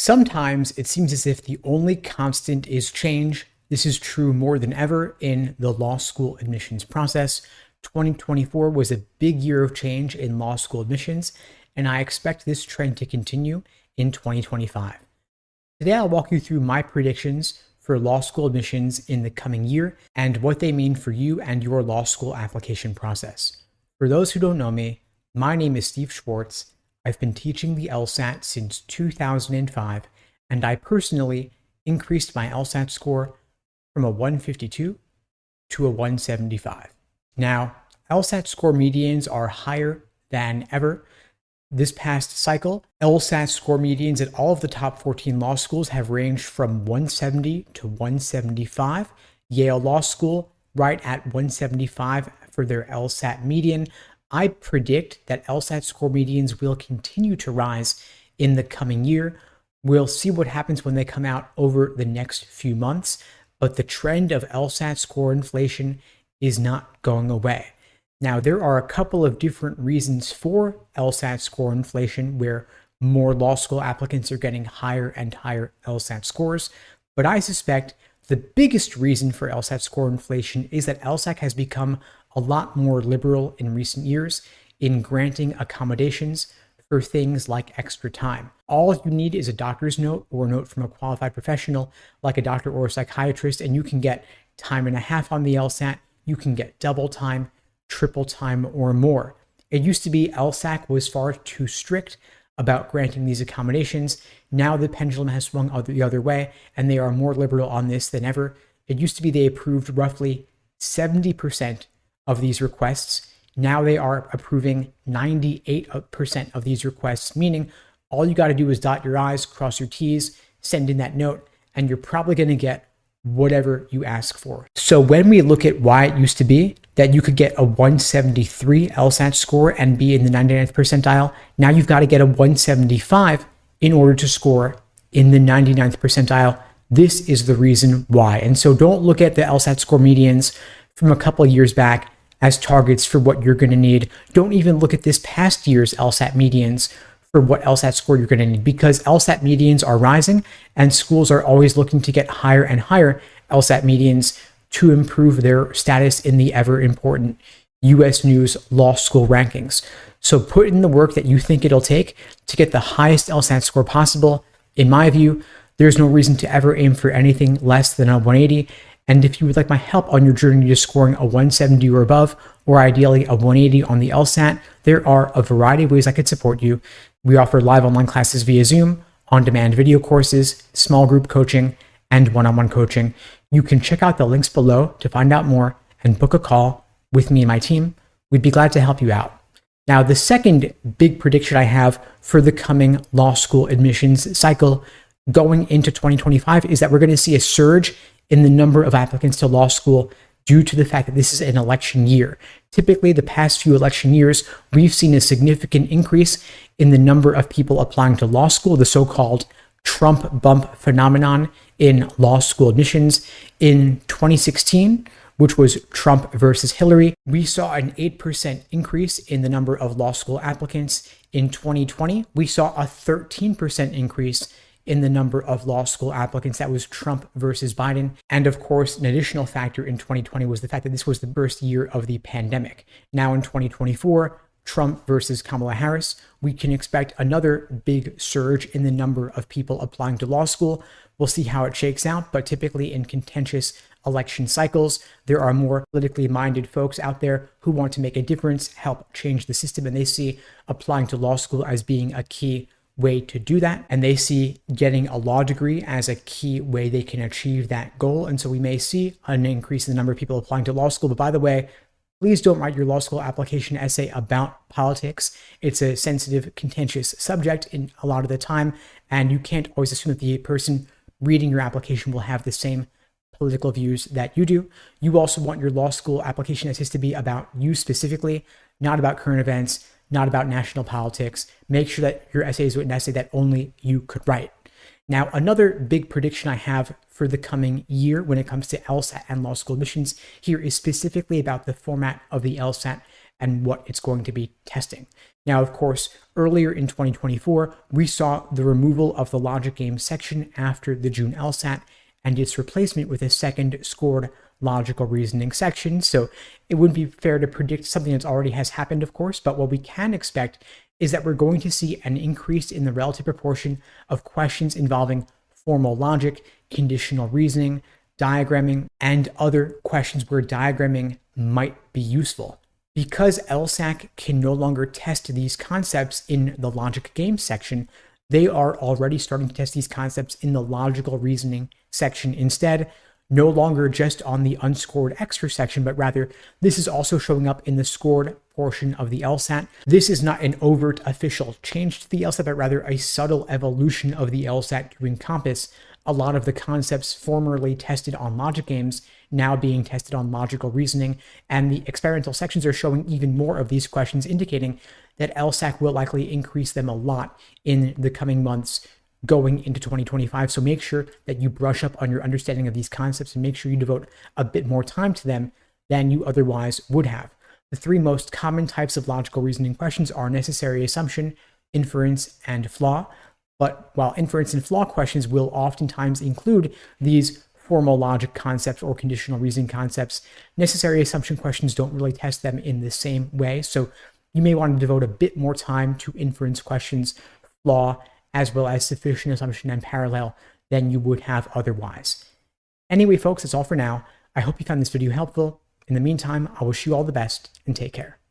Sometimes it seems as if the only constant is change. This is true more than ever in the law school admissions process. 2024 was a big year of change in law school admissions, and I expect this trend to continue in 2025. Today, I'll walk you through my predictions for law school admissions in the coming year and what they mean for you and your law school application process. For those who don't know me, my name is Steve Schwartz. I've been teaching the LSAT since 2005, and I personally increased my LSAT score from a 152 to a 175. Now, LSAT score medians are higher than ever. This past cycle, LSAT score medians at all of the top 14 law schools have ranged from 170 to 175. Yale Law School, right at 175 for their LSAT median. I predict that LSAT score medians will continue to rise in the coming year. We'll see what happens when they come out over the next few months, but the trend of LSAT score inflation is not going away. Now, there are a couple of different reasons for LSAT score inflation where more law school applicants are getting higher and higher LSAT scores, but I suspect the biggest reason for LSAT score inflation is that LSAC has become a lot more liberal in recent years in granting accommodations for things like extra time. All you need is a doctor's note or a note from a qualified professional like a doctor or a psychiatrist, and you can get time and a half on the LSAT. You can get double time, triple time, or more. It used to be LSAC was far too strict about granting these accommodations. Now the pendulum has swung the other way, and they are more liberal on this than ever. It used to be they approved roughly 70% of these requests. Now they are approving 98% of these requests, meaning all you got to do is dot your I's, cross your T's, send in that note, and you're probably going to get whatever you ask for. So when we look at why it used to be that you could get a 173 LSAT score and be in the 99th percentile, now you've got to get a 175 in order to score in the 99th percentile. This is the reason why. And so don't look at the LSAT score medians from a couple of years back as targets for what you're going to need. Don't even look at this past year's LSAT medians for what LSAT score you're going to need, because LSAT medians are rising and schools are always looking to get higher and higher LSAT medians to improve their status in the ever important US News Law School rankings. So put in the work that you think it'll take to get the highest LSAT score possible. In my view, there's no reason to ever aim for anything less than a 180. And if you would like my help on your journey to scoring a 170 or above, or ideally a 180 on the LSAT, there are a variety of ways I could support you. We offer live online classes via Zoom, on-demand video courses, small group coaching, and one-on-one coaching. You can check out the links below to find out more and book a call with me and my team. We'd be glad to help you out. Now, the second big prediction I have for the coming law school admissions cycle going into 2025 is that we're going to see a surge in the number of applicants to law school due to the fact that this is an election year. Typically, the past few election years, we've seen a significant increase in the number of people applying to law school, the so-called Trump bump phenomenon in law school admissions. In 2016, which was Trump versus Hillary, we saw an 8% increase in the number of law school applicants. In 2020, we saw a 13% increase in the number of law school applicants. That was Trump versus Biden. And of course, an additional factor in 2020 was the fact that this was the first year of the pandemic. Now in 2024, Trump versus Kamala Harris, we can expect another big surge in the number of people applying to law school. We'll see how it shakes out, but typically in contentious election cycles, there are more politically minded folks out there who want to make a difference, help change the system, and they see applying to law school as being a key way to do that, and they see getting a law degree as a key way they can achieve that goal. And so we may see an increase in the number of people applying to law school. But by the way, please don't write your law school application essay about politics. It's a sensitive, contentious subject in a lot of the time, and you can't always assume that the person reading your application will have the same political views that you do. You also want your law school application essays to be about you specifically, not about current events, not about national politics. Make sure that your essay is an essay that only you could write. Now, another big prediction I have for the coming year when it comes to LSAT and law school admissions here is specifically about the format of the LSAT and what it's going to be testing. Now, of course, earlier in 2024, we saw the removal of the logic game section after the June LSAT and its replacement with a second scored logical reasoning section. So it wouldn't be fair to predict something that already has happened, of course, but what we can expect is that we're going to see an increase in the relative proportion of questions involving formal logic, conditional reasoning, diagramming, and other questions where diagramming might be useful. Because LSAC can no longer test these concepts in the logic game section, they are already starting to test these concepts in the logical reasoning section instead, no longer just on the unscored extra section, but rather this is also showing up in the scored portion of the LSAT. This is not an overt official change to the LSAT, but rather a subtle evolution of the LSAT to encompass a lot of the concepts formerly tested on logic games now being tested on logical reasoning, and the experimental sections are showing even more of these questions, indicating that LSAC will likely increase them a lot in the coming months going into 2025. So make sure that you brush up on your understanding of these concepts and make sure you devote a bit more time to them than you otherwise would have. The three most common types of logical reasoning questions are necessary assumption, inference, and flaw. But while inference and flaw questions will oftentimes include these formal logic concepts or conditional reasoning concepts, necessary assumption questions don't really test them in the same way. So you may want to devote a bit more time to inference questions, flaw, as well as sufficient assumption and parallel than you would have otherwise. Anyway, folks, that's all for now. I hope you found this video helpful. In the meantime, I wish you all the best and take care.